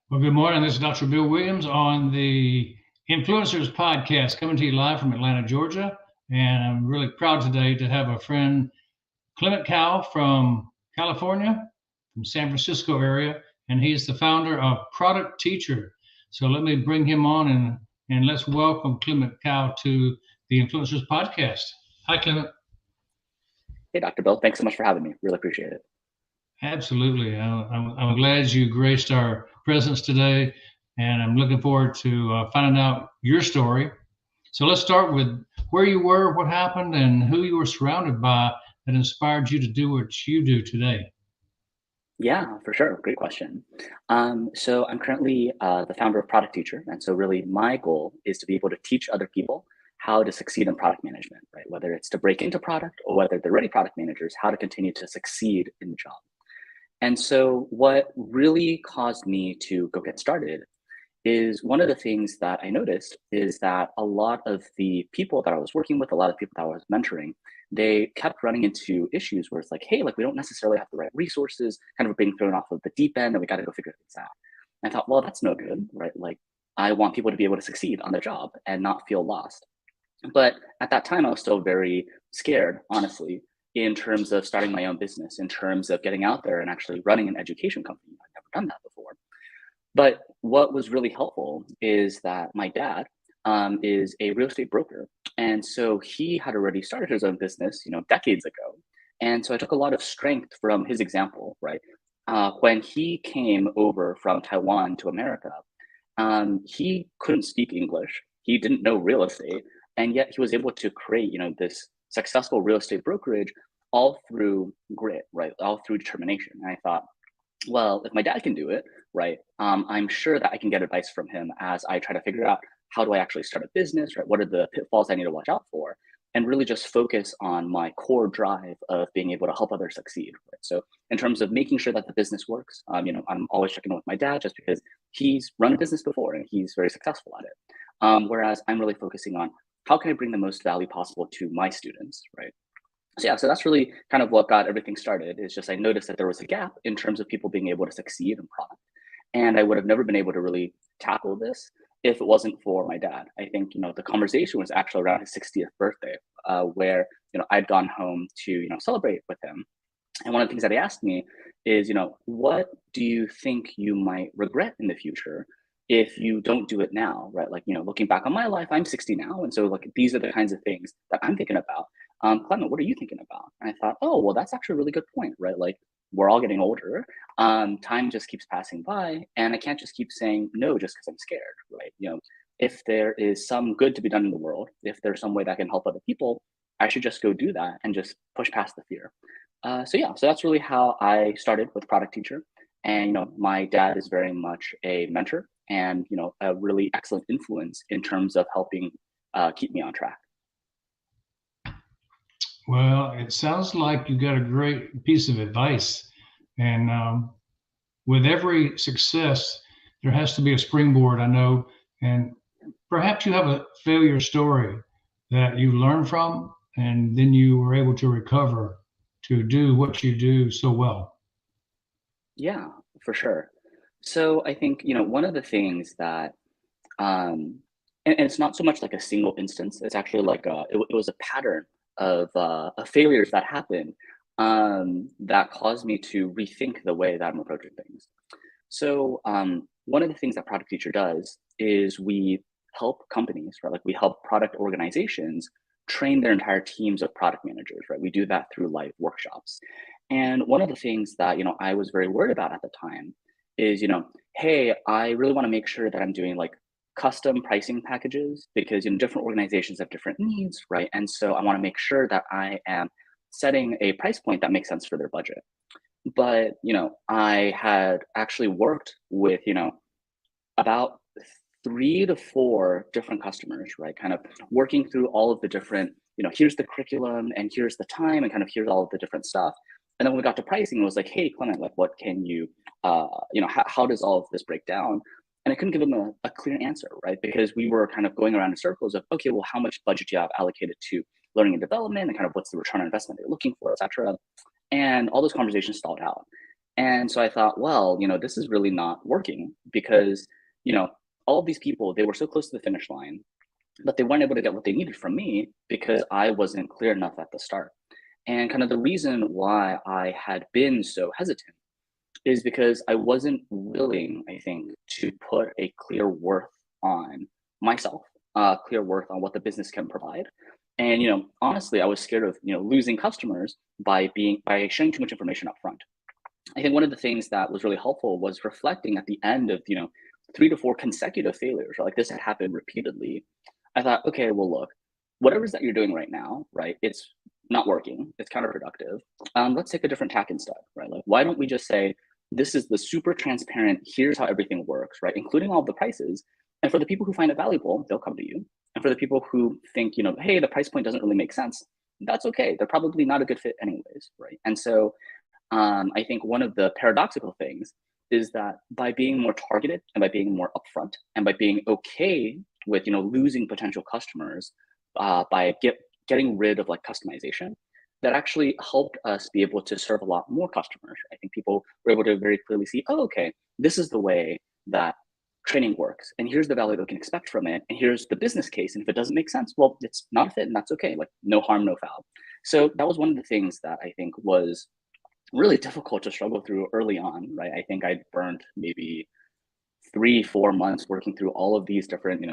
Well, good morning. This is Dr. Bill Williams on the Influencers Podcast, coming to you live from Atlanta, Georgia. And I'm really proud today to have a friend, Clement Kao from California, from San Francisco area, and he's the founder of Product Teacher. So let me bring him on and let's welcome Clement Kao to the Influencers Podcast. Hi, Clement. Hey, Dr. Bill, thanks so much for having me. Really appreciate it. Absolutely. I'm glad you graced our presence today, and I'm looking forward to finding out your story. So let's start with where you were, what happened, and who you were surrounded by that inspired you to do what you do today. Yeah, for sure. Great question. So I'm currently the founder of Product Teacher. And so really my goal is to be able to teach other people how to succeed in product management, right? Whether it's to break into product or whether they're already product managers, how to continue to succeed in the job. And so what really caused me to go get started is one of the things that I noticed is that a lot of the people that I was working with, a lot of people that I was mentoring, they kept running into issues where it's like, hey, like we don't necessarily have the right resources, kind of being thrown off of the deep end, and we got to go figure things out. And I thought, well, that's no good, right? Like I want people to be able to succeed on their job and not feel lost. But at that time, I was still very scared, honestly, in terms of starting my own business, in terms of getting out there and actually running an education company. I've never done that before. But what was really helpful is that my dad is a real estate broker. And so he had already started his own business, decades ago. And so I took a lot of strength from his example, right? When he came over from Taiwan to America, he couldn't speak English. He didn't know real estate. And yet he was able to create, this successful real estate brokerage all through grit, right? All through determination. And I thought, well, if my dad can do it, right, I'm sure that I can get advice from him as I try to figure out how do I actually start a business, right? What are the pitfalls I need to watch out for? And really just focus on my core drive of being able to help others succeed. Right? So in terms of making sure that the business works, I'm always checking in with my dad just because he's run a business before and he's very successful at it. Whereas I'm really focusing on how can I bring the most value possible to my students, right? So yeah, so that's really kind of what got everything started. Is just I noticed that there was a gap in terms of people being able to succeed in product, and I would have never been able to really tackle this if it wasn't for my dad. I think the conversation was actually around his 60th birthday, where I'd gone home to celebrate with him, and one of the things that he asked me is what do you think you might regret in the future if you don't do it now, right? Like looking back on my life, I'm 60 now, and so like these are the kinds of things that I'm thinking about. Clement, what are you thinking about? And I thought, oh, well, that's actually a really good point, right? Like we're all getting older. Time just keeps passing by, and I can't just keep saying no just because I'm scared, right? If there is some good to be done in the world, if there's some way that can help other people, I should just go do that and just push past the fear. So yeah, so that's really how I started with Product Teacher. And my dad is very much a mentor and a really excellent influence in terms of helping keep me on track. Well, it sounds like you got a great piece of advice. And with every success, there has to be a springboard, I know. And perhaps you have a failure story that you learned from, and then you were able to recover to do what you do so well. Yeah, for sure. So I think one of the things that and it's not so much like a single instance. It's actually like it was a pattern of failures that happened that caused me to rethink the way that I'm approaching things. So one of the things that Product Teacher does is we help companies, right? Like we help product organizations train their entire teams of product managers, right? We do that through live workshops. And one of the things that I was very worried about at the time is hey, I really want to make sure that I'm doing like custom pricing packages because different organizations have different needs, right? And so I want to make sure that I am setting a price point that makes sense for their budget. But I had actually worked with about 3 to 4 different customers, right? Kind of working through all of the different, here's the curriculum and here's the time and kind of here's all of the different stuff. And then when we got to pricing, it was like, hey, Clement, like what can you, how does all of this break down? And I couldn't give them a clear answer, right? Because we were kind of going around in circles of, okay, well, how much budget do you have allocated to learning and development and kind of what's the return on investment they're looking for, et cetera. And all those conversations stalled out. And so I thought, well, this is really not working because, all of these people, they were so close to the finish line, but they weren't able to get what they needed from me because I wasn't clear enough at the start. And kind of the reason why I had been so hesitant is because I wasn't willing, I think, to put a clear worth on myself, clear worth on what the business can provide. And honestly, I was scared of losing customers by sharing too much information up front. I think one of the things that was really helpful was reflecting at the end of 3 to 4 consecutive failures, or like this had happened repeatedly. I thought, okay, well, look, whatever it is that you're doing right now, right? It's not working. It's counterproductive. Let's take a different tack instead, right? Like, why don't we just say, this is the super transparent, here's how everything works, right? Including all the prices. And for the people who find it valuable, they'll come to you. And for the people who think, hey, the price point doesn't really make sense, that's okay. They're probably not a good fit anyways, right? And so I think one of the paradoxical things is that by being more targeted and by being more upfront and by being okay with losing potential customers, by getting rid of like customization, that actually helped us be able to serve a lot more customers. I think people were able to very clearly see, oh, okay, this is the way that training works, and here's the value that we can expect from it, and here's the business case. And if it doesn't make sense, well, it's not a fit, and that's okay. Like, no harm, no foul. So that was one of the things that I think was really difficult to struggle through early on, right? I think I burned maybe 3, 4 months working through all of these different,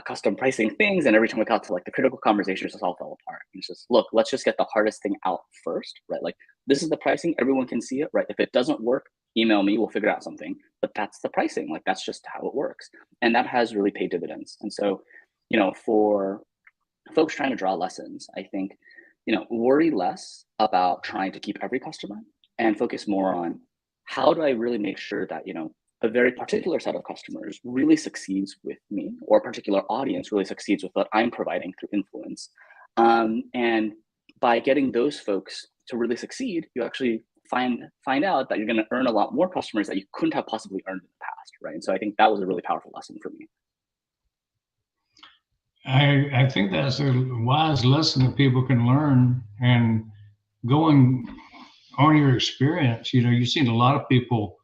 custom pricing things. And every time we got to like the critical conversations, it all fell apart. It's just, look, let's just get the hardest thing out first, right? Like, this is the pricing, everyone can see it, right? If it doesn't work, email me, we'll figure out something. But that's the pricing, like that's just how it works. And that has really paid dividends. And so, for folks trying to draw lessons, I think, worry less about trying to keep every customer and focus more on how do I really make sure that, a very particular set of customers really succeeds with me, or a particular audience really succeeds with what I'm providing through influence. And by getting those folks to really succeed, you actually find out that you're going to earn a lot more customers that you couldn't have possibly earned in the past, right? And so I think that was a really powerful lesson for me. I think that's a wise lesson that people can learn. And going on your experience, you've seen a lot of people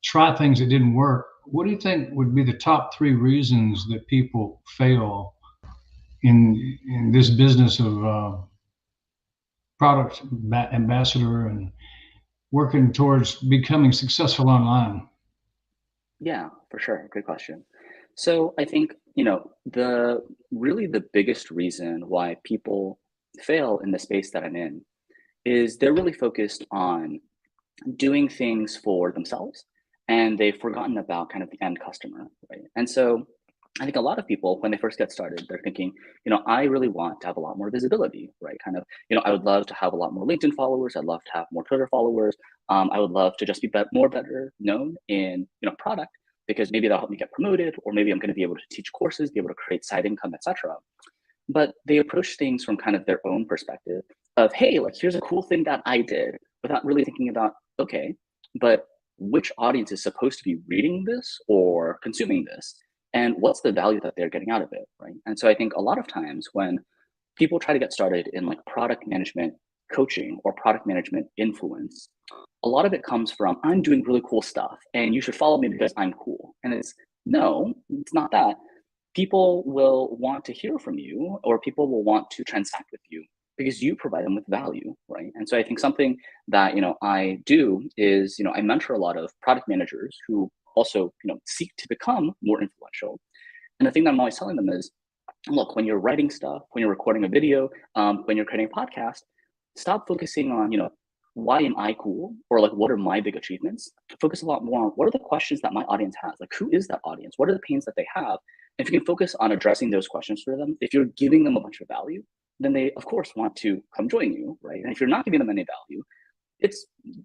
try things that didn't work. What do you think would be the top 3 reasons that people fail in this business of product ambassador and working towards becoming successful online? Yeah, for sure. Good question. So I think, the biggest reason why people fail in the space that I'm in is they're really focused on doing things for themselves, and they've forgotten about kind of the end customer, right? And so I think a lot of people, when they first get started, they're thinking, I really want to have a lot more visibility, right? Kind of, I would love to have a lot more LinkedIn followers. I'd love to have more Twitter followers. I would love to just be more better known in, product, because maybe that'll help me get promoted, or maybe I'm going to be able to teach courses, be able to create side income, etc. But they approach things from kind of their own perspective of, hey, like, here's a cool thing that I did, without really thinking about, okay, but which audience is supposed to be reading this or consuming this? And what's the value that they're getting out of it, right? And so I think a lot of times when people try to get started in like product management coaching or product management influence, a lot of it comes from, I'm doing really cool stuff and you should follow me because I'm cool. And no, it's not that. People will want to hear from you, or people will want to transact with you because you provide them with value, right? And so I think something that I do is I mentor a lot of product managers who also seek to become more influential. And the thing that I'm always telling them is, look, when you're writing stuff, when you're recording a video, when you're creating a podcast, stop focusing on why am I cool, or like what are my big achievements. Focus a lot more on what are the questions that my audience has, like who is that audience, what are the pains that they have. If you can focus on addressing those questions for them, if you're giving them a bunch of value, then they of course want to come join you, right? And if you're not giving them any value,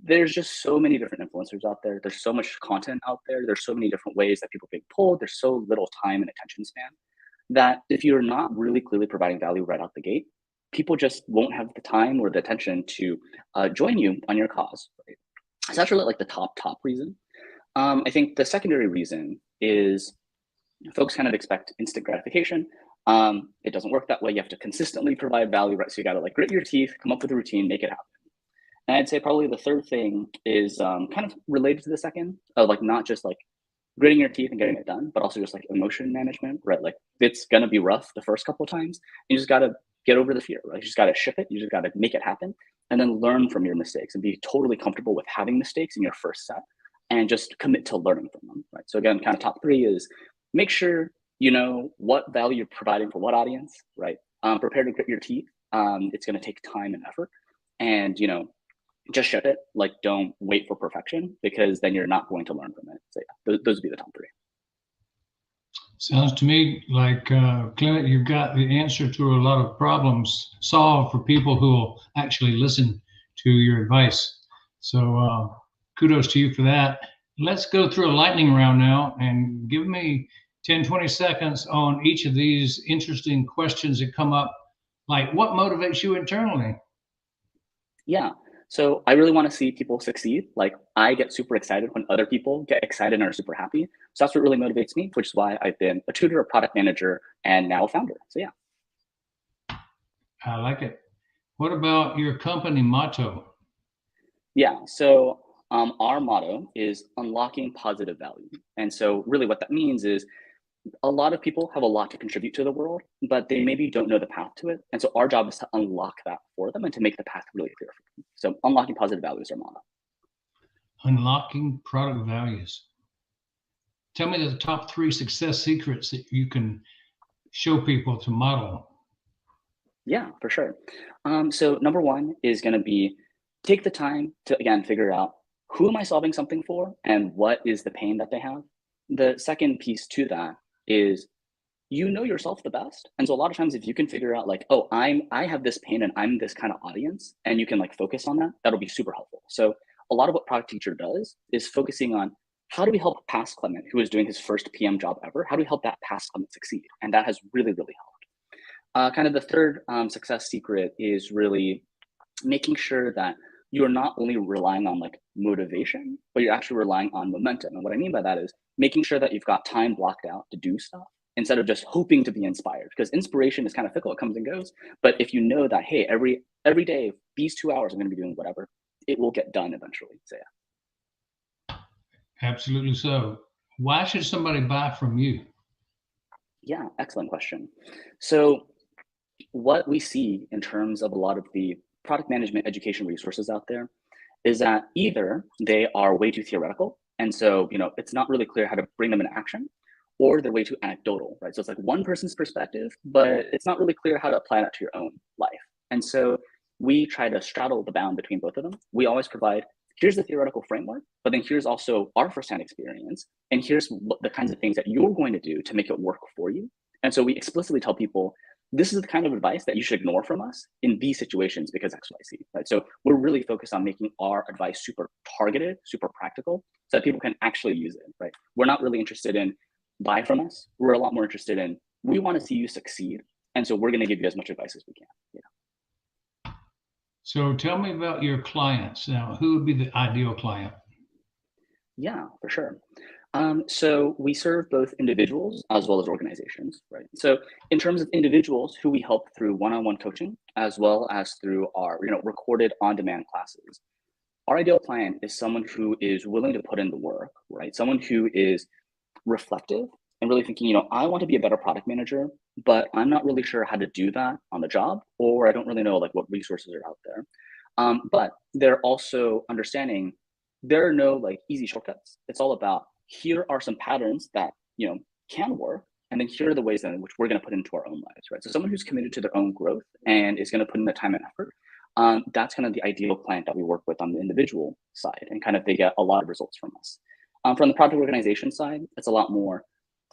there's just so many different influencers out there. There's so much content out there. There's so many different ways that people get pulled. There's so little time and attention span that if you're not really clearly providing value right out the gate, people just won't have the time or the attention to join you on your cause, right? So that's really like the top reason. I think the secondary reason is folks kind of expect instant gratification. It doesn't work that way. You have to consistently provide value, right? So you got to like grit your teeth, come up with a routine, make it happen. And I'd say probably the third thing is kind of related to the second, of like not just like gritting your teeth and getting it done, but also just like emotion management, right? Like it's gonna be rough the first couple of times. You just gotta get over the fear, right? You just gotta ship it. You just gotta make it happen, and then learn from your mistakes and be totally comfortable with having mistakes in your first set, and just commit to learning from them, right? So again, kind of top three is make sure you know what value you're providing for what audience, right? Prepare to grit your teeth. It's gonna take time and effort, and just ship it. Like, don't wait for perfection because then you're not going to learn from it. So yeah, those would be the top three. Sounds to me like, Clement, you've got the answer to a lot of problems solved for people who will actually listen to your advice. So kudos to you for that. Let's go through a lightning round now and give me 10, 20 seconds on each of these interesting questions that come up. Like, what motivates you internally? Yeah. So I really want to see people succeed. Like I get super excited when other people get excited and are super happy. So that's what really motivates me, which is why I've been a tutor, a product manager, and now a founder. So yeah. I like it. What about your company motto? Yeah. So our motto is unlocking positive value. And so really what that means is a lot of people have a lot to contribute to the world, but they maybe don't know the path to it. And so our job is to unlock that for them and to make the path really clear for them. So unlocking positive value is our motto. Unlocking product values. Tell me the top three success secrets that you can show people to model. Yeah, for sure. So number one is going to be take the time to again figure out who am I solving something for and what is the pain that they have. The second piece to that is you know yourself the best. And so a lot of times if you can figure out like, oh, I have this pain and I'm this kind of audience, and you can like focus on that, that'll be super helpful. So a lot of what Product Teacher does is focusing on how do we help past Clement, who is doing his first PM job ever, how do we help that past Clement succeed? And that has really, really helped. Kind of the third success secret is really making sure that you're not only relying on like motivation, but you're actually relying on momentum. And what I mean by that is making sure that you've got time blocked out to do stuff instead of just hoping to be inspired. Because inspiration is kind of fickle; it comes and goes. But if you know that, hey, every day these 2 hours I'm going to be doing whatever, it will get done eventually. So yeah. Absolutely so. Why should somebody buy from you? Yeah, excellent question. So what we see in terms of a lot of the product management education resources out there is that either they are way too theoretical, and so it's not really clear how to bring them into action, or they're way too anecdotal, right? So it's like one person's perspective, but it's not really clear how to apply that to your own life. And so we try to straddle the bound between both of them. We always provide here's the theoretical framework, but then here's also our firsthand experience, and here's the kinds of things that you're going to do to make it work for you. And so we explicitly tell people this is the kind of advice that you should ignore from us in these situations because X, Y, Z, right? So we're really focused on making our advice super targeted, super practical, so that people can actually use it, right? We're not really interested in buy from us. We're a lot more interested in we want to see you succeed, and so we're going to give you as much advice as we can. So tell me about your clients. Now, who would be the ideal client? Yeah, for sure. So we serve both individuals as well as organizations, right? So in terms of individuals who we help through one-on-one coaching, as well as through our recorded on-demand classes, our ideal client is someone who is willing to put in the work, right? Someone who is reflective and really thinking, I want to be a better product manager, but I'm not really sure how to do that on the job, or I don't really know like what resources are out there. But they're also understanding there are no like easy shortcuts. It's all about here are some patterns that can work, and then here are the ways in which we're going to put into our own lives, right? So someone who's committed to their own growth and is going to put in the time and effort. That's kind of the ideal client that we work with on the individual side, and kind of they get a lot of results from us. From the product organization side, it's a lot more.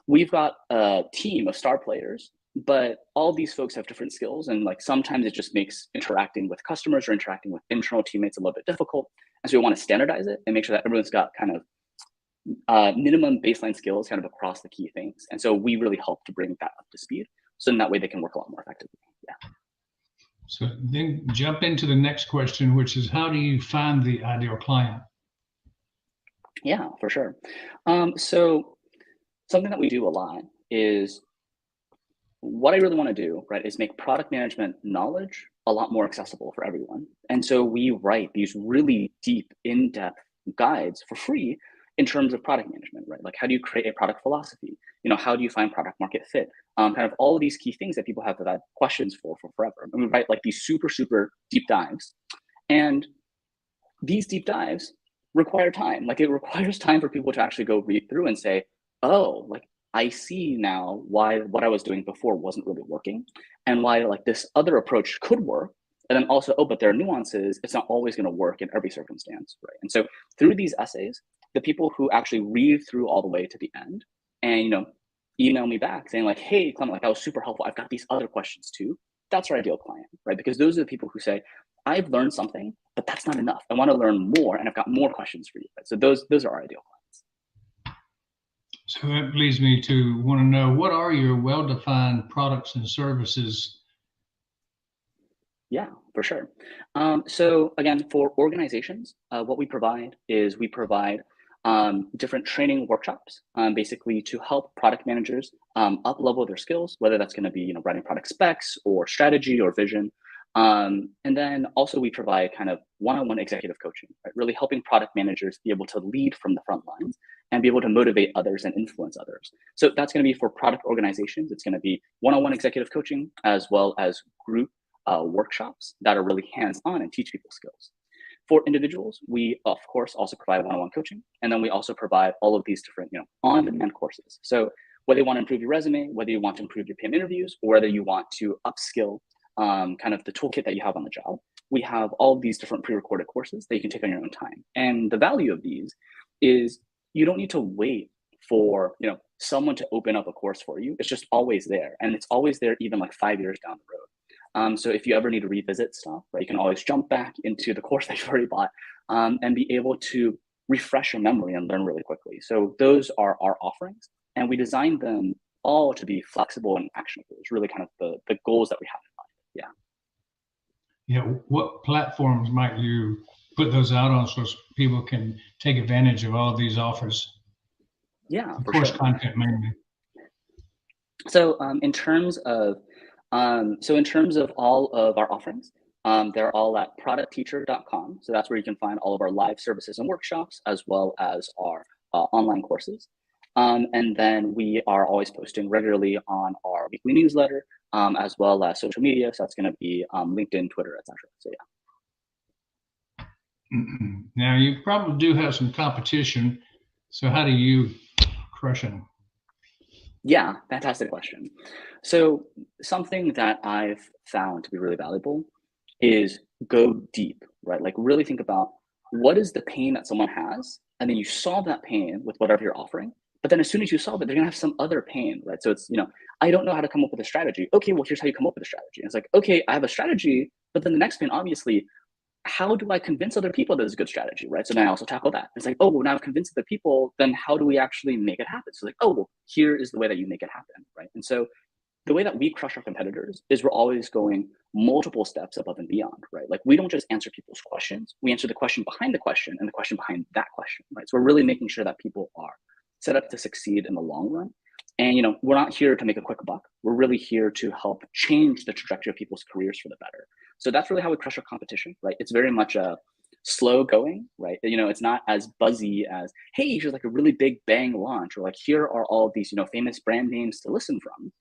We've got a team of star players, but all these folks have different skills, and like sometimes it just makes interacting with customers or interacting with internal teammates a little bit difficult. And so we want to standardize it and make sure that everyone's got kind of minimum baseline skills kind of across the key things. And so we really help to bring that up to speed, so in that way they can work a lot more effectively. Yeah. So then jump into the next question, which is how do you find the ideal client? Yeah, for sure. So something that we do a lot is what I really want to do, right, is make product management knowledge a lot more accessible for everyone. And so we write these really deep, in-depth guides for free in terms of product management, right? Like, how do you create a product philosophy? How do you find product market fit? Kind of all of these key things that people have had questions for forever. And we write like these super, super deep dives. And these deep dives require time. Like, it requires time for people to actually go read through and say, oh, like, I see now why what I was doing before wasn't really working, and why like this other approach could work. And then also, oh, but there are nuances. It's not always going to work in every circumstance, right? And so through these essays, the people who actually read through all the way to the end and email me back saying like, hey, Clement, like, that was super helpful. I've got these other questions too. That's our ideal client, right? Because those are the people who say, I've learned something, but that's not enough. I want to learn more, and I've got more questions for you. Right? So those are our ideal clients. So that leads me to want to know, what are your well-defined products and services? Yeah, for sure. So again, for organizations, what we provide is we provide different training workshops, basically to help product managers up-level their skills, whether that's going to be writing product specs or strategy or vision. And then also we provide kind of one-on-one executive coaching, right? Really helping product managers be able to lead from the front lines and be able to motivate others and influence others. So that's going to be for product organizations. It's going to be one-on-one executive coaching as well as group workshops that are really hands-on and teach people skills. For individuals, we of course also provide one-on-one coaching, and then we also provide all of these different on-demand courses. So whether you want to improve your resume, whether you want to improve your PM interviews, or whether you want to upskill kind of the toolkit that you have on the job, we have all of these different pre-recorded courses that you can take on your own time. And the value of these is you don't need to wait for someone to open up a course for you. It's just always there, and it's always there even like 5 years down the road. So if you ever need to revisit stuff, right, you can always jump back into the course that you've already bought and be able to refresh your memory and learn really quickly. So those are our offerings, and we designed them all to be flexible and actionable. It's really kind of the goals that we have in mind. Yeah. What platforms might you put those out on so people can take advantage of all of these offers? Yeah, for course sure. Content mainly. So in terms of all of our offerings, they're all at productteacher.com. So that's where you can find all of our live services and workshops, as well as our online courses. And then we are always posting regularly on our weekly newsletter, as well as social media. So that's going to be LinkedIn, Twitter, etc. So yeah. Now you probably do have some competition. So how do you crush them? Yeah, fantastic question. So something that I've found to be really valuable is go deep, right? Like, really think about what is the pain that someone has, and then you solve that pain with whatever you're offering. But then as soon as you solve it, they're gonna have some other pain, right? So it's, I don't know how to come up with a strategy. Okay, well, here's how you come up with a strategy. And it's like, okay, I have a strategy, but then the next pain, obviously, how do I convince other people that it's a good strategy, right? So then I also tackle that. It's like, oh, well, now I've convinced other people, then how do we actually make it happen? So like, oh, well, here is the way that you make it happen, right? And so the way that we crush our competitors is we're always going multiple steps above and beyond, right? Like, we don't just answer people's questions, we answer the question behind the question and the question behind that question, right? So we're really making sure that people are set up to succeed in the long run. And we're not here to make a quick buck. We're really here to help change the trajectory of people's careers for the better. So that's really how we crush our competition, right? It's very much a slow going, right? It's not as buzzy as, hey, here's like a really big bang launch, or like, here are all of these, famous brand names to listen from.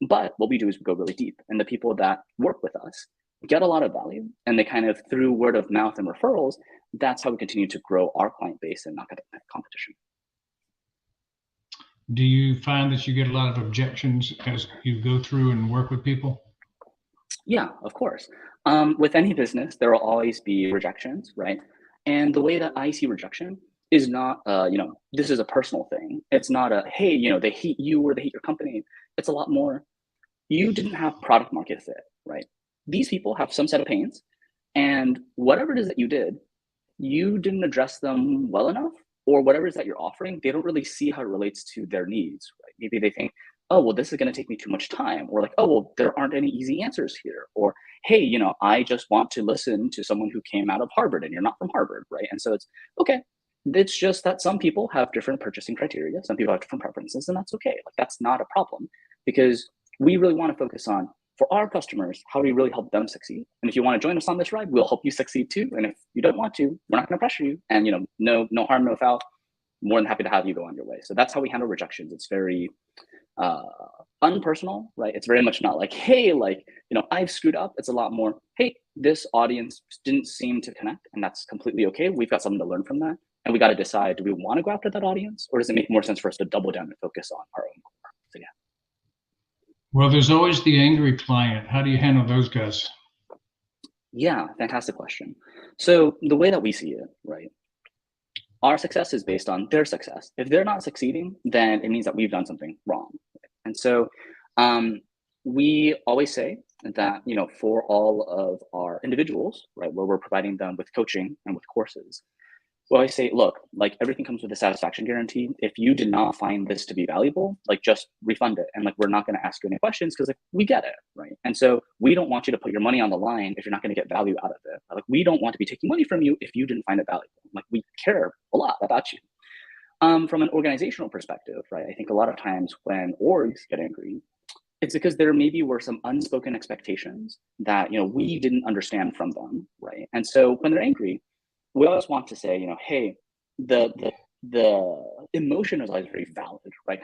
But what we do is we go really deep, and the people that work with us get a lot of value, and they kind of, through word of mouth and referrals, that's how we continue to grow our client base and knock out the competition. Do you find that you get a lot of objections as you go through and work with people? Yeah, of course. With any business, there will always be rejections, right? And the way that I see rejection is not, this is a personal thing. It's not a, hey, they hate you or they hate your company. It's a lot more, you didn't have product market fit, right? These people have some set of pains, and whatever it is that you did, you didn't address them well enough, or whatever it is that you're offering, they don't really see how it relates to their needs, right? Maybe they think, oh, well, this is going to take me too much time, or like, oh, well, there aren't any easy answers here, or hey, I just want to listen to someone who came out of Harvard and you're not from Harvard, right? And so it's okay. It's just that some people have different purchasing criteria, some people have different preferences, and that's okay. Like, that's not a problem, because we really want to focus on, for our customers, how do we really help them succeed? And if you want to join us on this ride, we'll help you succeed too. And if you don't want to, we're not going to pressure you. And no harm, no foul. More than happy to have you go on your way. So that's how we handle rejections. It's very unpersonal, right? It's very much not like, hey, I've screwed up. It's a lot more, hey, this audience didn't seem to connect, and that's completely okay. We've got something to learn from that. And we got to decide, do we want to go after that audience, or does it make more sense for us to double down and focus on our own core? So yeah. Well, there's always the angry client. How do you handle those guys? Yeah, fantastic question. So the way that we see it, right? Our success is based on their success. If they're not succeeding, then it means that we've done something wrong. And so we always say that, for all of our individuals, right, where we're providing them with coaching and with courses, we always say, look, everything comes with a satisfaction guarantee. If you did not find this to be valuable, just refund it. And we're not going to ask you any questions because we get it, right? And so we don't want you to put your money on the line if you're not going to get value out of it. We don't want to be taking money from you if you didn't find it valuable. We care a lot about you. From an organizational perspective, right? I think a lot of times when orgs get angry, it's because there maybe were some unspoken expectations that we didn't understand from them, right? And so when they're angry, we always want to say, hey, the emotion is always very valid, right?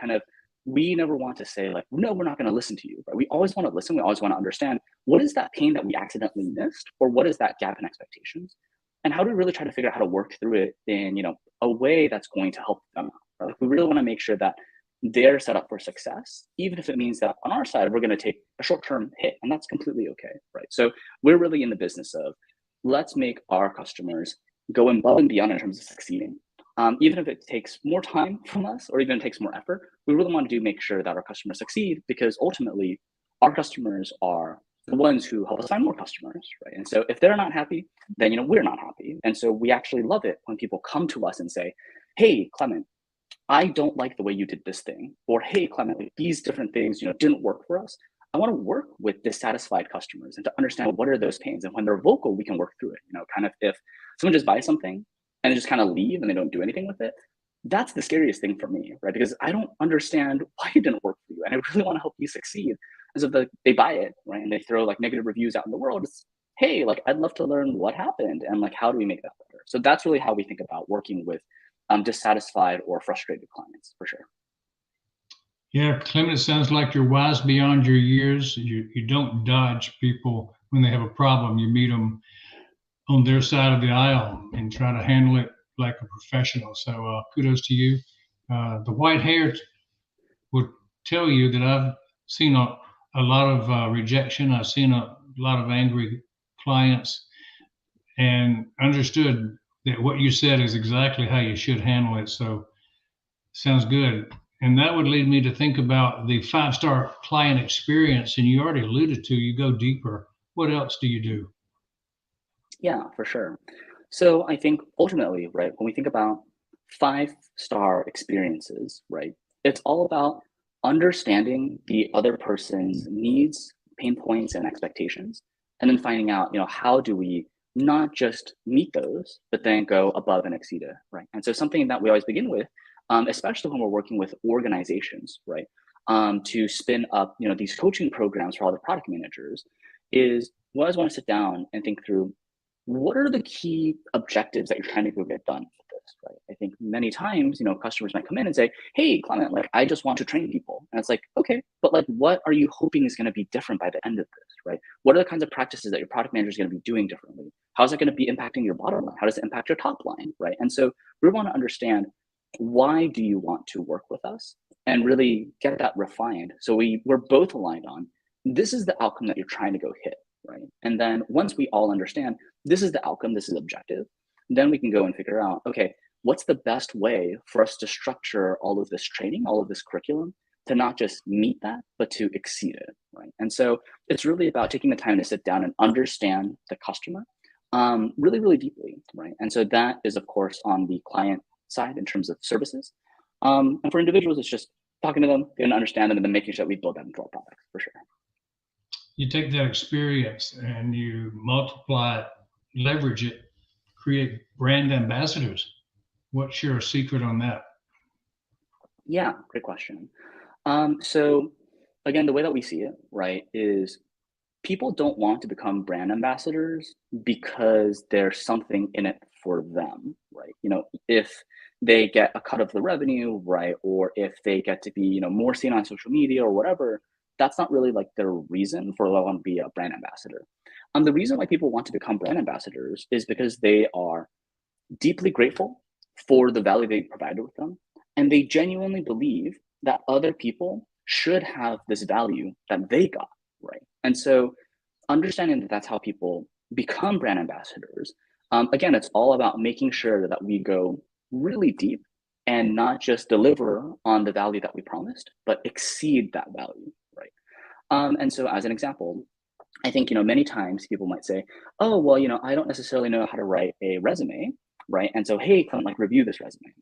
We never want to say no, we're not going to listen to you, right? We always want to listen. We always want to understand what is that pain that we accidentally missed, or what is that gap in expectations, and how do we really try to figure out how to work through it in a way that's going to help them out, right? We really want to make sure that they're set up for success, even if it means that on our side we're going to take a short-term hit, and that's completely okay, right? So we're really in the business of let's make our customers go above and beyond in terms of succeeding. Even if it takes more time from us, or even it takes more effort, we really want to make sure that our customers succeed, because ultimately our customers are the ones who help us find more customers, right? And so if they're not happy, then we're not happy. And so we actually love it when people come to us and say, hey, Clement, I don't like the way you did this thing, or hey, Clement, these different things didn't work for us. I want to work with dissatisfied customers and to understand what are those pains. And when they're vocal, we can work through it. If someone just buys something and they just kind of leave and they don't do anything with it, that's the scariest thing for me, right? Because I don't understand why it didn't work for you, and I really want to help you succeed. As if they buy it, right, and they throw negative reviews out in the world, it's, hey, I'd love to learn what happened and how do we make that better. So that's really how we think about working with dissatisfied or frustrated clients, for sure. Yeah, Clement, it sounds like you're wise beyond your years. You don't dodge people when they have a problem. You meet them on their side of the aisle and try to handle it like a professional. So kudos to you. The white hair would tell you that I've seen a lot of rejection. I've seen a lot of angry clients, and understood that what you said is exactly how you should handle it. So sounds good. And that would lead me to think about the 5-star client experience. And you already alluded to, you go deeper. What else do you do? Yeah, for sure. So I think ultimately, right, when we think about 5-star experiences, right, it's all about understanding the other person's needs, pain points, and expectations, and then finding out, how do we not just meet those, but then go above and exceed it, right? And so something that we always begin with, especially when we're working with organizations, right, to spin up, these coaching programs for all the product managers, is we always want to sit down and think through, what are the key objectives that you're trying to go get done with this, right? I think many times, customers might come in and say, hey, Clement, I just want to train people. And it's okay, but what are you hoping is going to be different by the end of this, right? What are the kinds of practices that your product manager is going to be doing differently? How is it going to be impacting your bottom line? How does it impact your top line, right? And so we want to understand, why do you want to work with us, and really get that refined. So we're both aligned on, this is the outcome that you're trying to go hit, right? And then once we all understand, this is the outcome, this is objective, then we can go and figure out, okay, what's the best way for us to structure all of this training, all of this curriculum, to not just meet that, but to exceed it, right? And so it's really about taking the time to sit down and understand the customer really, really deeply, right? And so that is, of course, on the client side in terms of services. And for individuals, it's just talking to them, getting to understand them, and then making sure that we build that into our products, for sure. You take that experience and you multiply it, leverage it, create brand ambassadors. What's your secret on that? Yeah, great question. So again, the way that we see it, right, is people don't want to become brand ambassadors because there's something in it for them, right? If they get a cut of the revenue, right, or if they get to be, more seen on social media or whatever, that's not really like their reason for wanting to be a brand ambassador. The reason why people want to become brand ambassadors is because they are deeply grateful for the value they provided with them, and they genuinely believe that other people should have this value that they got, right? And so understanding that that's how people become brand ambassadors, again, it's all about making sure that we go really deep and not just deliver on the value that we promised, but exceed that value, right? And so as an example, I think, many times people might say, oh, well, I don't necessarily know how to write a resume, right? And so, hey, Clement, like review this resume.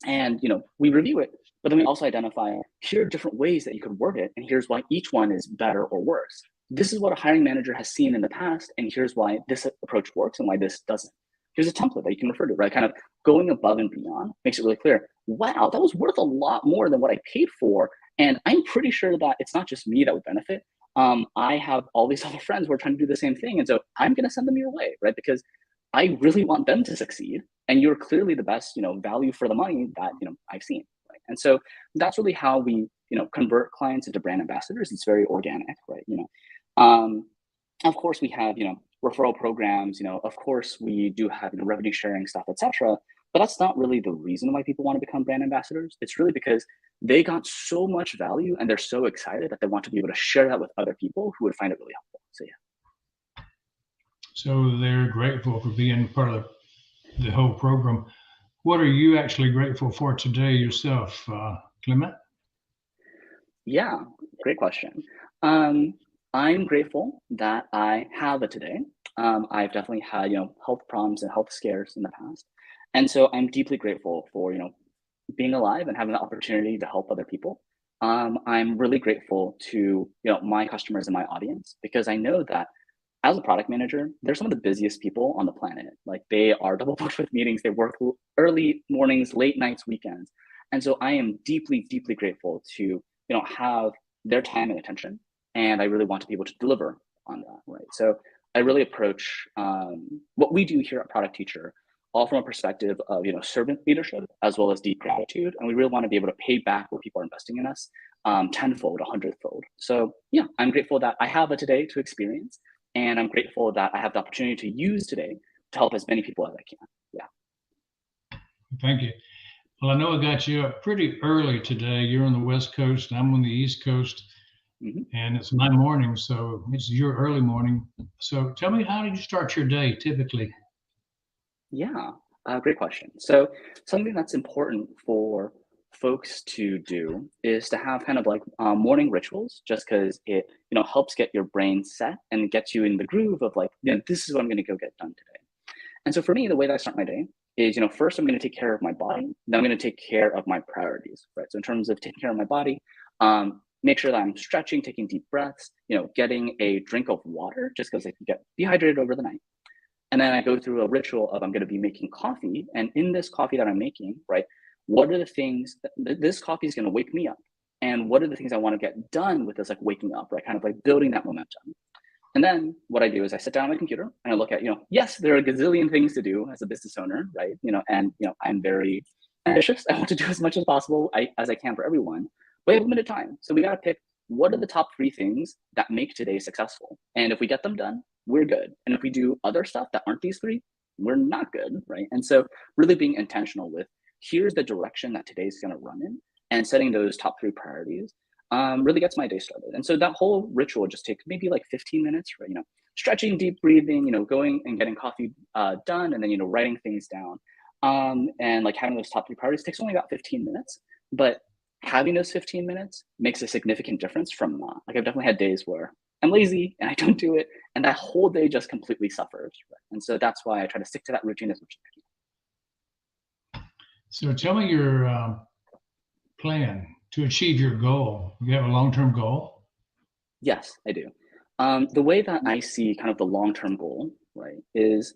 And, we review it, but then we also identify, here are different ways that you could word it, and here's why each one is better or worse. This is what a hiring manager has seen in the past, and here's why this approach works and why this doesn't. Here's a template that you can refer to, right? Kind of going above and beyond makes it really clear. Wow, that was worth a lot more than what I paid for. And I'm pretty sure that it's not just me that would benefit. I have all these other friends who are trying to do the same thing. And so I'm going to send them your way, right? Because I really want them to succeed. And you're clearly the best, value for the money that, I've seen. Right? And so that's really how we, convert clients into brand ambassadors. It's very organic, right? Of course we have, referral programs, of course we do have, revenue sharing stuff, etc. But that's not really the reason why people want to become brand ambassadors. It's really because they got so much value and they're so excited that they want to be able to share that with other people who would find it really helpful. So yeah. So they're grateful for being part of the whole program. What are you actually grateful for today yourself, Clement? Yeah, great question. I'm grateful that I have it today. I've definitely had, health problems and health scares in the past. And so I'm deeply grateful for, being alive and having the opportunity to help other people. I'm really grateful to, my customers and my audience, because I know that as a product manager, they're some of the busiest people on the planet. Like they are double booked with meetings. They work early mornings, late nights, weekends. And so I am deeply, deeply grateful to, have their time and attention. And I really want to be able to deliver on that, right? So I really approach what we do here at Product Teacher all from a perspective of, servant leadership as well as deep gratitude. And we really want to be able to pay back what people are investing in us tenfold, a hundredfold. So yeah, I'm grateful that I have it today to experience. And I'm grateful that I have the opportunity to use today to help as many people as I can. Yeah. Thank you. Well, I know I got you up pretty early today. You're on the West Coast, and I'm on the East Coast, and it's my morning, so it's your early morning. So tell me, how did you start your day typically? Yeah, great question. So something that's important for folks to do is to have kind of like morning rituals, just because it helps get your brain set and gets you in the groove of like, this is what I'm going to go get done today. And so for me, the way that I start my day is, first I'm going to take care of my body, then I'm going to take care of my priorities, right? So in terms of taking care of my body, make sure that I'm stretching, taking deep breaths, getting a drink of water, just because I can get dehydrated over the night. And then I go through a ritual of I'm going to be making coffee. And in this coffee that I'm making, right, what are the things that this coffee is going to wake me up? And what are the things I want to get done with this, like waking up, right? Kind of like building that momentum. And then what I do is I sit down on my computer and I look at, yes, there are a gazillion things to do as a business owner, right? And I'm very ambitious. I want to do as much as possible as I can for everyone. But we have limited time. So we got to pick what are the top 3 things that make today successful. And if we get them done, we're good. And if we do other stuff that aren't these 3, we're not good, right? And so really being intentional with here's the direction that today's going to run in, and setting those top 3 priorities really gets my day started. And so that whole ritual just takes maybe like 15 minutes, right? Stretching, deep breathing, going and getting coffee done, and then, writing things down. And like having those top 3 priorities takes only about 15 minutes, but having those 15 minutes makes a significant difference from not. Like I've definitely had days where I'm lazy and I don't do it, and that whole day just completely suffers. Right? And so that's why I try to stick to that routine as much as I can. So tell me your plan to achieve your goal. You have a long-term goal? Yes, I do. The way that I see kind of the long-term goal, right, is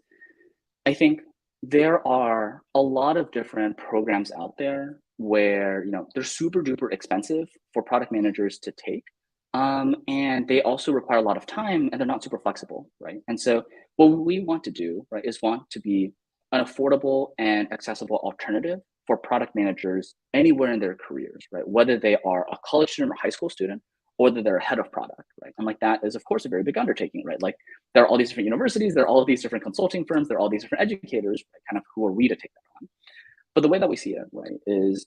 I think there are a lot of different programs out there where, they're super duper expensive for product managers to take, And they also require a lot of time and they're not super flexible, right? And so what we want to do, right, is want to be an affordable and accessible alternative for product managers anywhere in their careers, right? Whether they are a college student or high school student, or whether they're a head of product, right? And like that is of course a very big undertaking, right? Like there are all these different universities, there are all of these different consulting firms, there are all these different educators, right? Kind of who are we to take that on? But the way that we see it, right, is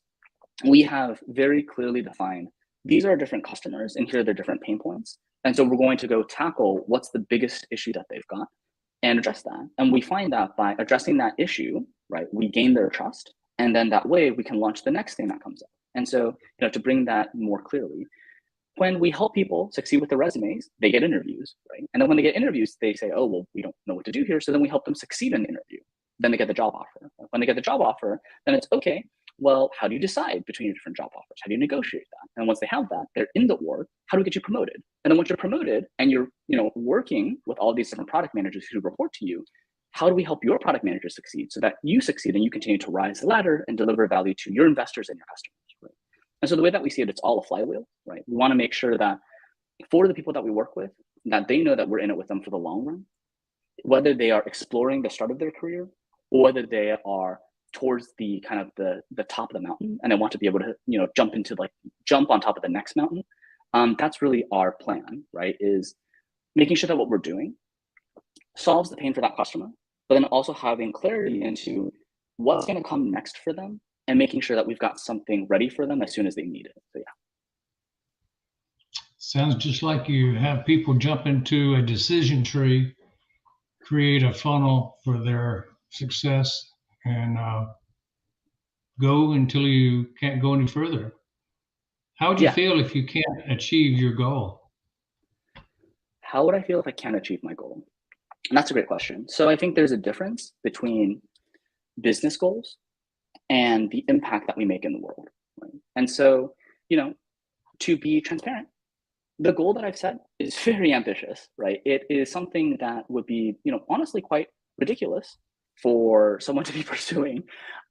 we have very clearly defined these are different customers and here are their different pain points. And so we're going to go tackle what's the biggest issue that they've got and address that. And we find that by addressing that issue, right, we gain their trust. And then that way we can launch the next thing that comes up. And so, to bring that more clearly, when we help people succeed with their resumes, they get interviews, right? And then when they get interviews, they say, oh, well, we don't know what to do here. So then we help them succeed in the interview. Then they get the job offer. When they get the job offer, then it's okay. Well, how do you decide between your different job offers? How do you negotiate that? And once they have that, they're in the org. How do we get you promoted? And then once you're promoted and you're, working with all these different product managers who report to you, how do we help your product managers succeed so that you succeed and you continue to rise the ladder and deliver value to your investors and your customers, right? And so the way that we see it, it's all a flywheel, right? We want to make sure that for the people that we work with, that they know that we're in it with them for the long run, whether they are exploring the start of their career or whether they are towards the kind of the top of the mountain and they want to be able to jump on top of the next mountain. That's really our plan, right? Is making sure that what we're doing solves the pain for that customer, but then also having clarity into what's going to come next for them and making sure that we've got something ready for them as soon as they need it. So yeah. Sounds just like you have people jump into a decision tree, create a funnel for their success, and go until you can't go any further. How would you feel if you can't achieve your goal? How would I feel if I can't achieve my goal? And that's a great question. So I think there's a difference between business goals and the impact that we make in the world, right? And so, to be transparent, the goal that I've set is very ambitious, right? It is something that would be, honestly quite ridiculous for someone to be pursuing.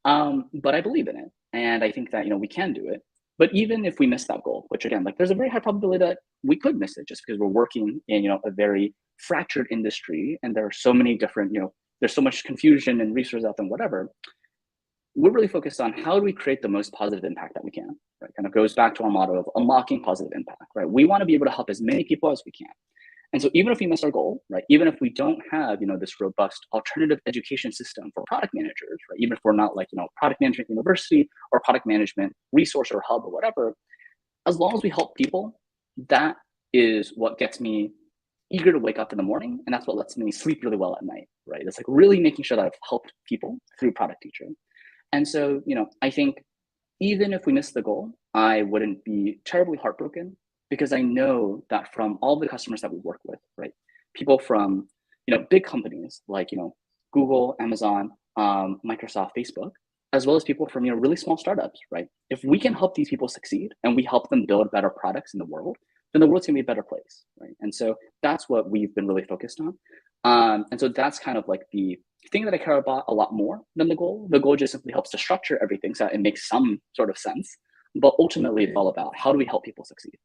But I believe in it. And I think that, we can do it. But even if we miss that goal, which again, there's a very high probability that we could miss it just because we're working in, a very fractured industry and there are so many different, there's so much confusion and resources out there and whatever. We're really focused on how do we create the most positive impact that we can, right? Kind of goes back to our motto of unlocking positive impact, right? We want to be able to help as many people as we can. And so even if we miss our goal, right, even if we don't have, this robust alternative education system for product managers, right, even if we're not product management university or product management resource or hub or whatever, as long as we help people, that is what gets me eager to wake up in the morning. And that's what lets me sleep really well at night, right? It's really making sure that I've helped people through product teaching. And so, I think even if we miss the goal, I wouldn't be terribly heartbroken because I know that from all the customers that we work with, right, people from, big companies like, Google, Amazon, Microsoft, Facebook, as well as people from, really small startups, right? If we can help these people succeed and we help them build better products in the world, then the world's gonna be a better place, right? And so that's what we've been really focused on. And so that's kind of like the thing that I care about a lot more than the goal. The goal just simply helps to structure everything so that it makes some sort of sense. But ultimately, it's all about how do we help people succeed.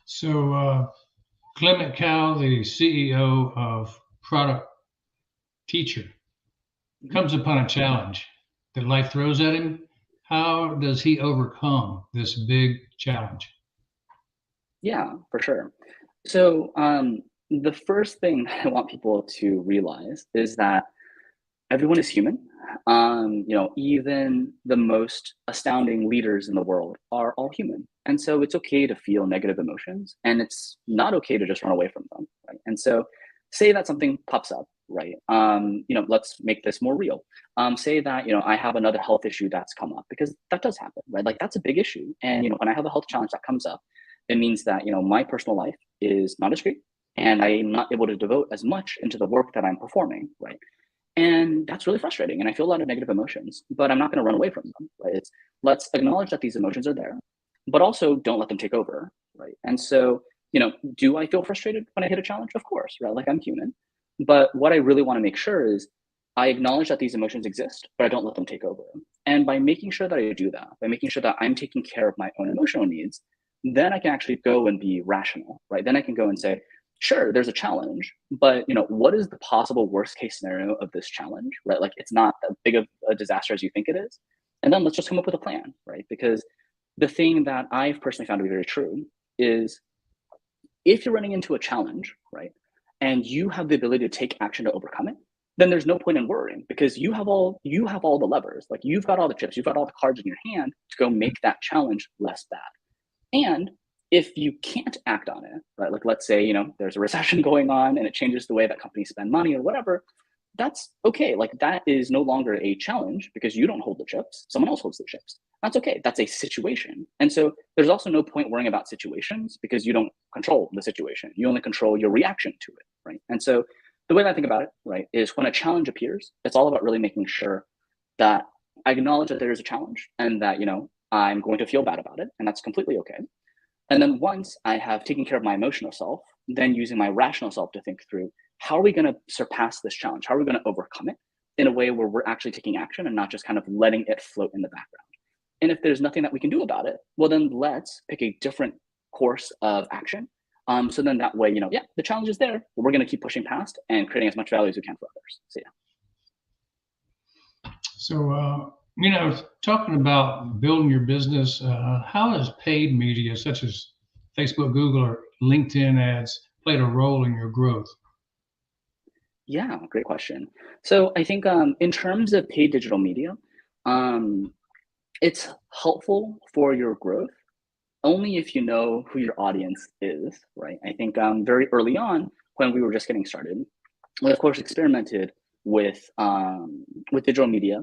So Clement Kao, the CEO of Product Teacher, comes upon a challenge that life throws at him. How does he overcome this big challenge? Yeah, for sure. So the first thing I want people to realize is that everyone is human. Even the most astounding leaders in the world are all human. And so it's okay to feel negative emotions and it's not okay to just run away from them, right? And so say that something pops up, right? Let's make this more real. Say that, I have another health issue that's come up because that does happen, right? Like that's a big issue. And, when I have a health challenge that comes up, it means that, my personal life is not as great and I'm not able to devote as much into the work that I'm performing, right? And that's really frustrating. And I feel a lot of negative emotions, but I'm not going to run away from them, right? Let's acknowledge that these emotions are there, but also don't let them take over, right? And so, do I feel frustrated when I hit a challenge? Of course, right? Like I'm human. But what I really want to make sure is I acknowledge that these emotions exist, but I don't let them take over. And by making sure that I do that, by making sure that I'm taking care of my own emotional needs, then I can actually go and be rational, right? Then I can go and say, sure, there's a challenge, but what is the possible worst case scenario of this challenge, right? Like it's not as big of a disaster as you think it is. And then let's just come up with a plan, right? Because the thing that I've personally found to be very true is if you're running into a challenge, right, and you have the ability to take action to overcome it, then there's no point in worrying because you have all the levers. Like you've got all the chips, you've got all the cards in your hand to go make that challenge less bad. And if you can't act on it, right, like let's say, there's a recession going on and it changes the way that companies spend money or whatever, that's okay. Like that is no longer a challenge because you don't hold the chips, someone else holds the chips. That's okay. That's a situation. And so there's also no point worrying about situations because you don't control the situation. You only control your reaction to it, right? And so the way that I think about it, right, is when a challenge appears, it's all about really making sure that I acknowledge that there is a challenge and that, I'm going to feel bad about it, and that's completely okay. And then once I have taken care of my emotional self, then using my rational self to think through how are we going to surpass this challenge? How are we going to overcome it in a way where we're actually taking action and not just kind of letting it float in the background? And if there's nothing that we can do about it, well, then let's pick a different course of action. So then that way, the challenge is there, but we're going to keep pushing past and creating as much value as we can for others. So yeah. So, talking about building your business, how has paid media such as Facebook, Google, or LinkedIn ads played a role in your growth? Yeah, great question. So I think in terms of paid digital media, it's helpful for your growth only if you know who your audience is, right? I think very early on when we were just getting started, we of course experimented with digital media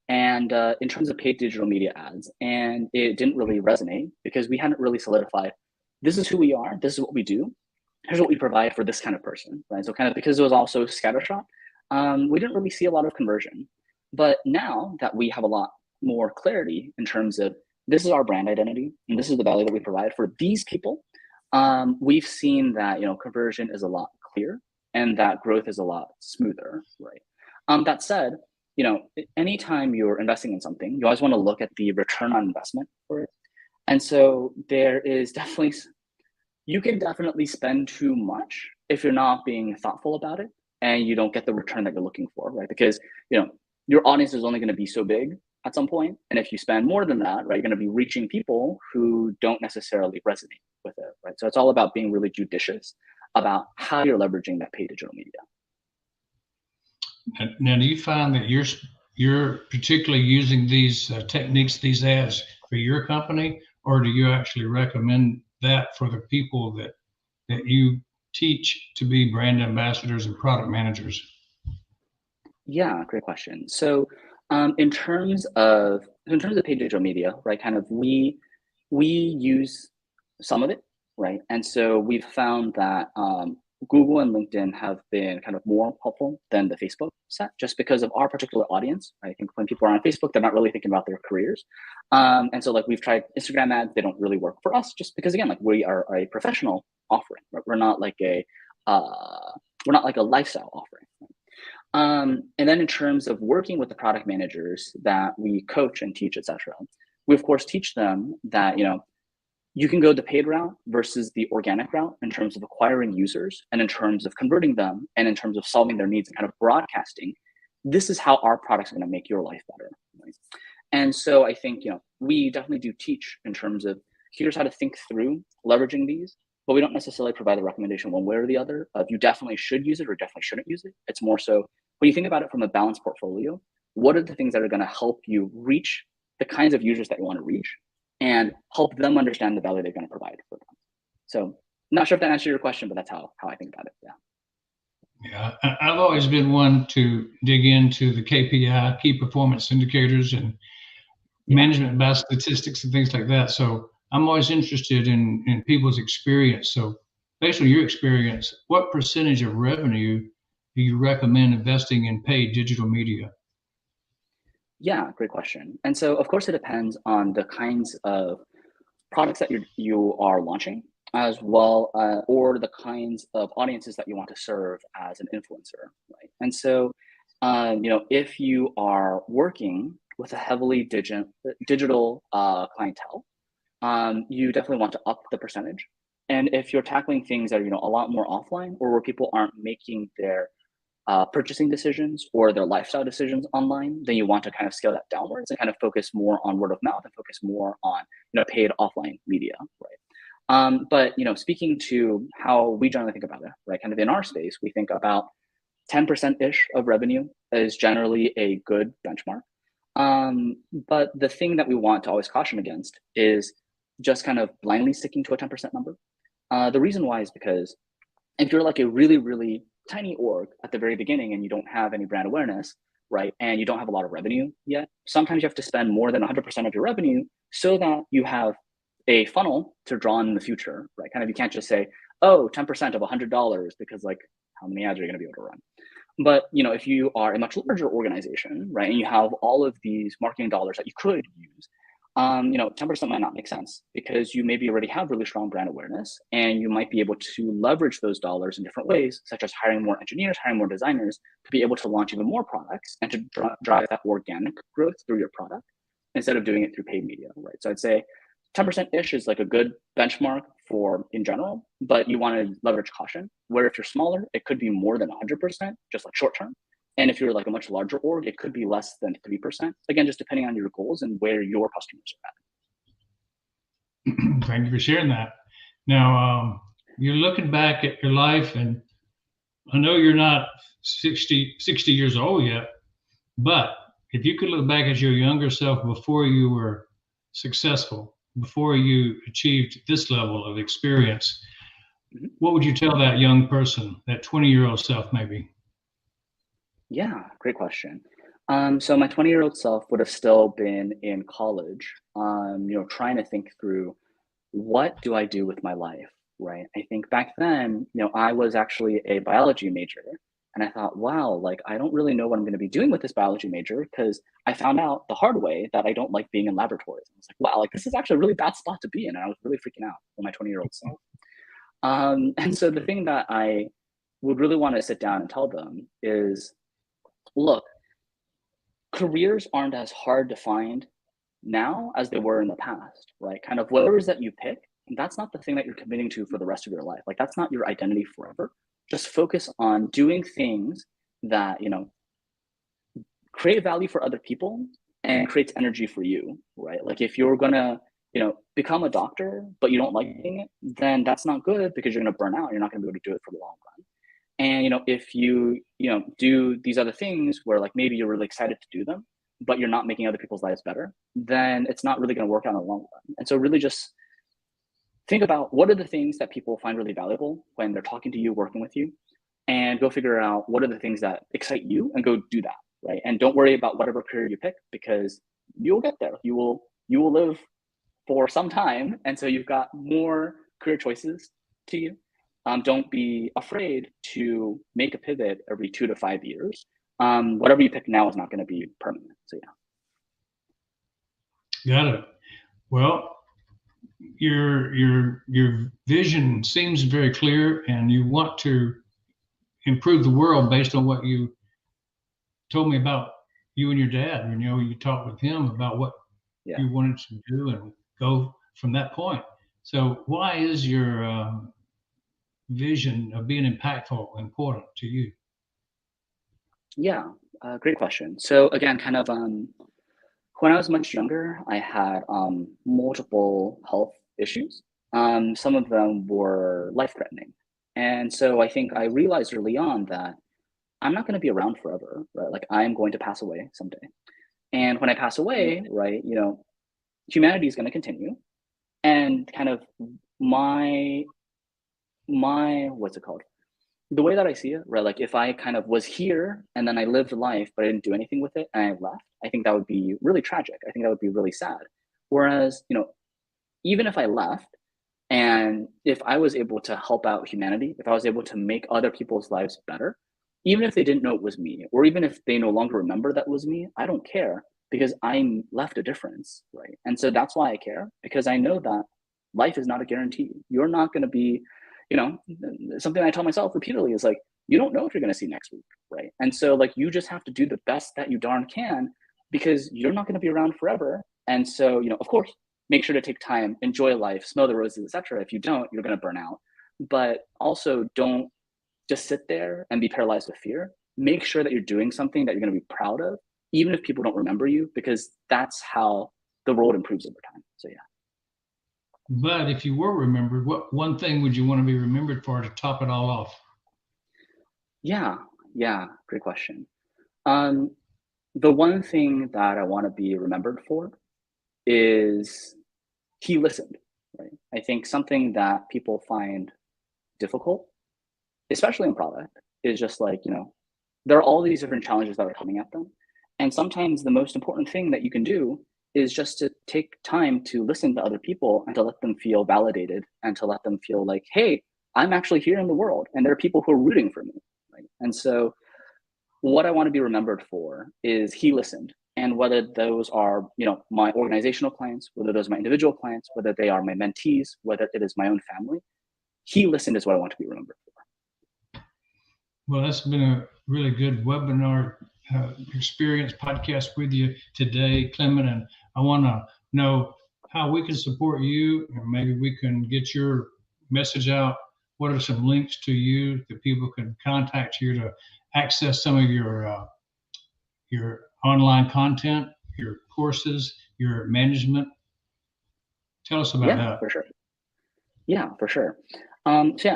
and in terms of paid digital media ads, and it didn't really resonate because we hadn't really solidified, this is who we are, this is what we do, here's what we provide for this kind of person, right? So kind of because it was also scattershot, we didn't really see a lot of conversion. But now that we have a lot more clarity in terms of this is our brand identity and this is the value that we provide for these people, we've seen that conversion is a lot clearer and that growth is a lot smoother, right? That said, anytime you're investing in something, you always want to look at the return on investment for it. And so there is definitely, you can definitely spend too much if you're not being thoughtful about it and you don't get the return that you're looking for, right? Because, your audience is only going to be so big at some point. And if you spend more than that, right, you're going to be reaching people who don't necessarily resonate with it, right? So it's all about being really judicious about how you're leveraging that paid digital media. Now, do you find that you're particularly using these techniques, these ads for your company, or do you actually recommend that for the people that you teach to be brand ambassadors and product managers? Yeah, great question. So in terms of paid digital media, right, kind of we use some of it, right? And so we've found that Google and LinkedIn have been kind of more helpful than the Facebook set just because of our particular audience. Right? I think when people are on Facebook, they're not really thinking about their careers. And so like we've tried Instagram ads, they don't really work for us just because again, like we are a professional offering, right? We're not like a lifestyle offering. Right? And then in terms of working with the product managers that we coach and teach, etc., we of course teach them that you can go the paid route versus the organic route in terms of acquiring users and in terms of converting them and in terms of solving their needs and kind of broadcasting. This is how our products are going to make your life better. Right? And so I think we definitely do teach in terms of here's how to think through leveraging these, but we don't necessarily provide the recommendation one way or the other of you definitely should use it or definitely shouldn't use it. It's more so when you think about it from a balanced portfolio, what are the things that are going to help you reach the kinds of users that you want to reach and help them understand the value they're going to provide for them. So not sure if that answered your question, but that's how I think about it. Yeah. Yeah, I've always been one to dig into the KPI, key performance indicators, and management by statistics and things like that. So I'm always interested in people's experience. So based on your experience, what percentage of revenue do you recommend investing in paid digital media? Yeah, great question. And so of course it depends on the kinds of products that you are launching as well, or the kinds of audiences that you want to serve as an influencer, right? And so, if you are working with a heavily digital clientele, you definitely want to up the percentage. And if you're tackling things that are, a lot more offline, or where people aren't making their purchasing decisions or their lifestyle decisions online, then you want to kind of scale that downwards and kind of focus more on word of mouth and focus more on paid offline media, right? But speaking to how we generally think about it, right? Kind of in our space, we think about 10%-ish of revenue is generally a good benchmark. But the thing that we want to always caution against is just kind of blindly sticking to a 10% number. The reason why is because if you're like a really, really tiny org at the very beginning and you don't have any brand awareness, right, and you don't have a lot of revenue yet, sometimes you have to spend more than 100% of your revenue so that you have a funnel to draw in the future, right? Kind of, you can't just say, oh, 10% of $100, because like, how many ads are you going to be able to run? But if you are a much larger organization, right, and you have all of these marketing dollars that you could use, 10% might not make sense, because you maybe already have really strong brand awareness, and you might be able to leverage those dollars in different ways, such as hiring more engineers, hiring more designers, to be able to launch even more products and to drive that organic growth through your product instead of doing it through paid media, right? So I'd say 10%-ish is like a good benchmark for in general, but you want to leverage caution, where if you're smaller, it could be more than 100%, just like short term. And if you're like a much larger org, it could be less than 3%. Again, just depending on your goals and where your customers are at. Thank you for sharing that. Now, you're looking back at your life, and I know you're not 60 years old yet, but if you could look back at your younger self before you were successful, before you achieved this level of experience, what would you tell that young person, that 20-year-old self maybe? Yeah, great question. So my 20-year-old self would have still been in college, trying to think through, what do I do with my life, right? I think back then, I was actually a biology major, and I thought, wow, like, I don't really know what I'm going to be doing with this biology major, because I found out the hard way that I don't like being in laboratories. I was like, wow, like, this is actually a really bad spot to be in. And I was really freaking out for my 20-year-old self. And so the thing that I would really want to sit down and tell them is, look, careers aren't as hard to find now as they were in the past, right? Kind of whatever it is that you pick, that's not the thing that you're committing to for the rest of your life. Like, that's not your identity forever. Just focus on doing things that, create value for other people and creates energy for you, right? Like, if you're gonna, become a doctor, but you don't like doing it, then that's not good, because you're gonna burn out. You're not gonna be able to do it for the long run. And if you do these other things where like maybe you're really excited to do them, but you're not making other people's lives better, then it's not really going to work out in the long run. And so really just think about, what are the things that people find really valuable when they're talking to you, working with you, and go figure out what are the things that excite you and go do that, right? And don't worry about whatever career you pick, because you'll get there. You will live for some time, and so you've got more career choices to you. Don't be afraid to make a pivot every 2 to 5 years. Whatever you pick now is not going to be permanent. So yeah. Got it. Well, your vision seems very clear, and you want to improve the world based on what you told me about you and your dad. You talked with him about what you wanted to do and go from that point. So why is your vision of being impactful important to you? Yeah, great question. So again, kind of when I was much younger, I had multiple health issues. Some of them were life-threatening. And so I think I realized early on that I'm not going to be around forever, right? Like, I'm going to pass away someday. And when I pass away, right, humanity is going to continue. And kind of my what's it called? The way that I see it, right? Like, if I kind of was here and then I lived life, but I didn't do anything with it and I left, I think that would be really tragic. I think that would be really sad. Whereas, even if I left, and if I was able to help out humanity, if I was able to make other people's lives better, even if they didn't know it was me, or even if they no longer remember that was me, I don't care, because I left a difference, right? And so that's why I care, because I know that life is not a guarantee. You're not going to be, something I tell myself repeatedly is like, you don't know if you're going to see next week, right? And so like, you just have to do the best that you darn can, because you're not going to be around forever. And so, of course, make sure to take time, enjoy life, smell the roses, etc. If you don't, you're going to burn out. But also don't just sit there and be paralyzed with fear. Make sure that you're doing something that you're going to be proud of, even if people don't remember you, because that's how the world improves over time. So yeah. But if you were remembered, what one thing would you want to be remembered for to top it all off? Yeah, great question. The one thing that I want to be remembered for is he listened, right? I think something that people find difficult, especially in product, is just like, there are all these different challenges that are coming at them. And sometimes the most important thing that you can do is just to take time to listen to other people and to let them feel validated and to let them feel like, hey, I'm actually here in the world and there are people who are rooting for me. Right? And so what I want to be remembered for is he listened. And whether those are, my organizational clients, whether those are my individual clients, whether they are my mentees, whether it is my own family, he listened is what I want to be remembered for. Well, that's been a really good webinar experience podcast with you today, Clement. And I want to know how we can support you, or maybe we can get your message out. What are some links to you that people can contact you to access some of your online content, your courses, your management? Tell us about that. For sure. Yeah, for sure.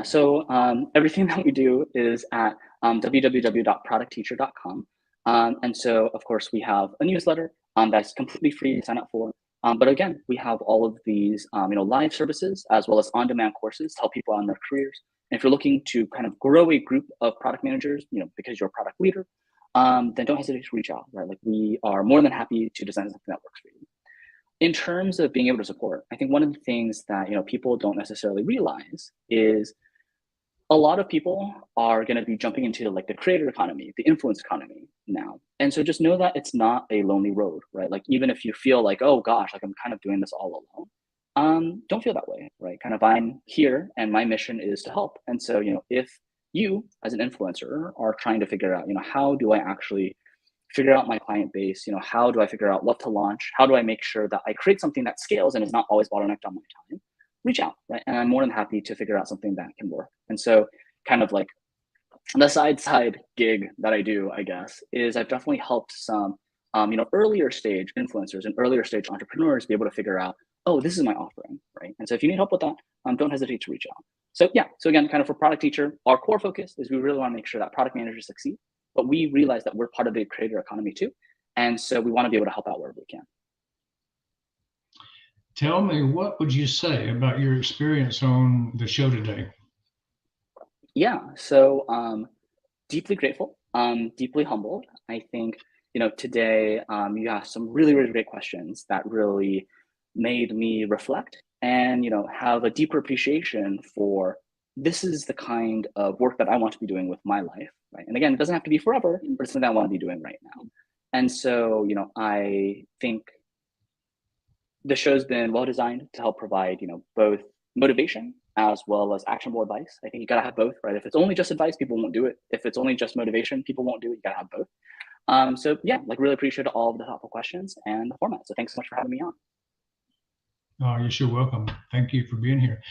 So everything that we do is at www.productteacher.com. And so, of course, we have a newsletter that's completely free to sign up for. But again, we have all of these, live services as well as on-demand courses to help people on their careers. And if you're looking to kind of grow a group of product managers, because you're a product leader, then don't hesitate to reach out. Right? Like we are more than happy to design something that works for you. In terms of being able to support, I think one of the things that people don't necessarily realize is a lot of people are going to be jumping into like the creator economy, the influence economy now. And so just know that it's not a lonely road, right? Like even if you feel like, oh gosh, like I'm kind of doing this all alone, don't feel that way, right? Kind of I'm here and my mission is to help. And so, if you as an influencer are trying to figure out, how do I actually figure out my client base, how do I figure out what to launch? How do I make sure that I create something that scales and is not always bottlenecked on my time? Reach out, right? And I'm more than happy to figure out something that can work. And so kind of like the side gig that I do, I guess, is I've definitely helped some, earlier stage influencers and earlier stage entrepreneurs be able to figure out, oh, this is my offering, right? And so if you need help with that, don't hesitate to reach out. So yeah, so again, kind of for Product Teacher, our core focus is we really want to make sure that product managers succeed, but we realize that we're part of the creator economy too. And so we want to be able to help out wherever we can. Tell me, what would you say about your experience on the show today? Yeah, so deeply grateful, deeply humbled. I think, today you asked some really, really great questions that really made me reflect and, have a deeper appreciation for this is the kind of work that I want to be doing with my life, right? And again, it doesn't have to be forever, but it's something I want to be doing right now. And so, I think the show's been well designed to help provide, both motivation as well as actionable advice. I think you gotta have both, right? If it's only just advice, people won't do it. If it's only just motivation, people won't do it. You gotta have both. So yeah, like really appreciate all of the thoughtful questions and the format. So thanks so much for having me on. Oh, you're sure welcome. Thank you for being here.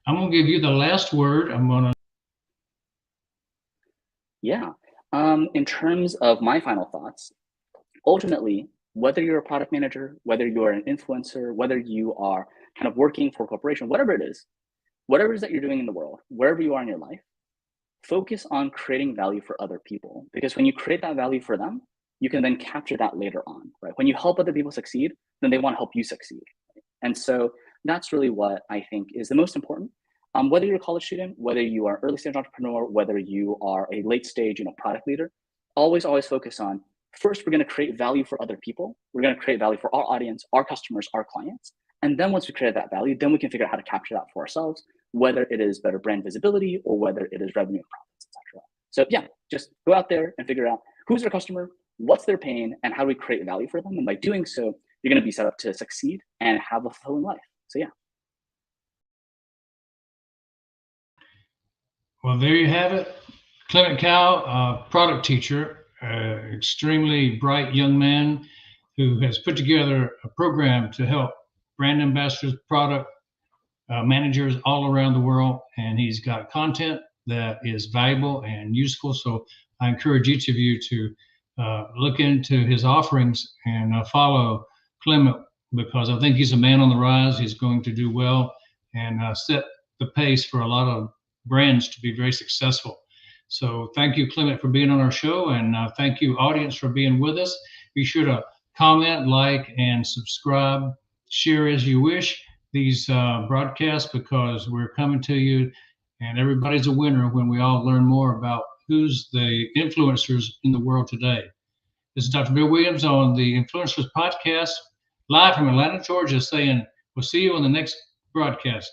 I'm gonna give you the last word. Yeah. In terms of my final thoughts, ultimately, whether you're a product manager, whether you're an influencer, whether you are kind of working for a corporation, whatever it is that you're doing in the world, wherever you are in your life, focus on creating value for other people. Because when you create that value for them, you can then capture that later on, right? When you help other people succeed, then they want to help you succeed. Right? And so that's really what I think is the most important. Whether you're a college student, whether you are an early stage entrepreneur, whether you are a late stage, product leader, always focus on, first, we're going to create value for other people. We're going to create value for our audience, our customers, our clients. And then once we create that value, then we can figure out how to capture that for ourselves, whether it is better brand visibility or whether it is revenue and profits, etc. So yeah, just go out there and figure out who's their customer, what's their pain, and how do we create value for them. And by doing so, you're going to be set up to succeed and have a fulfilling life. So yeah. Well, there you have it. Clement Kao, product teacher, extremely bright young man who has put together a program to help brand ambassadors, product managers all around the world, and he's got content that is valuable and useful. So I encourage each of you to look into his offerings and follow Clement, because I think he's a man on the rise. He's going to do well and set the pace for a lot of brands to be very successful. So thank you, Clement, for being on our show, and thank you, audience, for being with us. Be sure to comment, like, and subscribe, share as you wish these broadcasts, because we're coming to you, and everybody's a winner when we all learn more about who's the influencers in the world today. This is Dr. Bill Williams on the Influencers Podcast, live from Atlanta, Georgia, saying we'll see you on the next broadcast.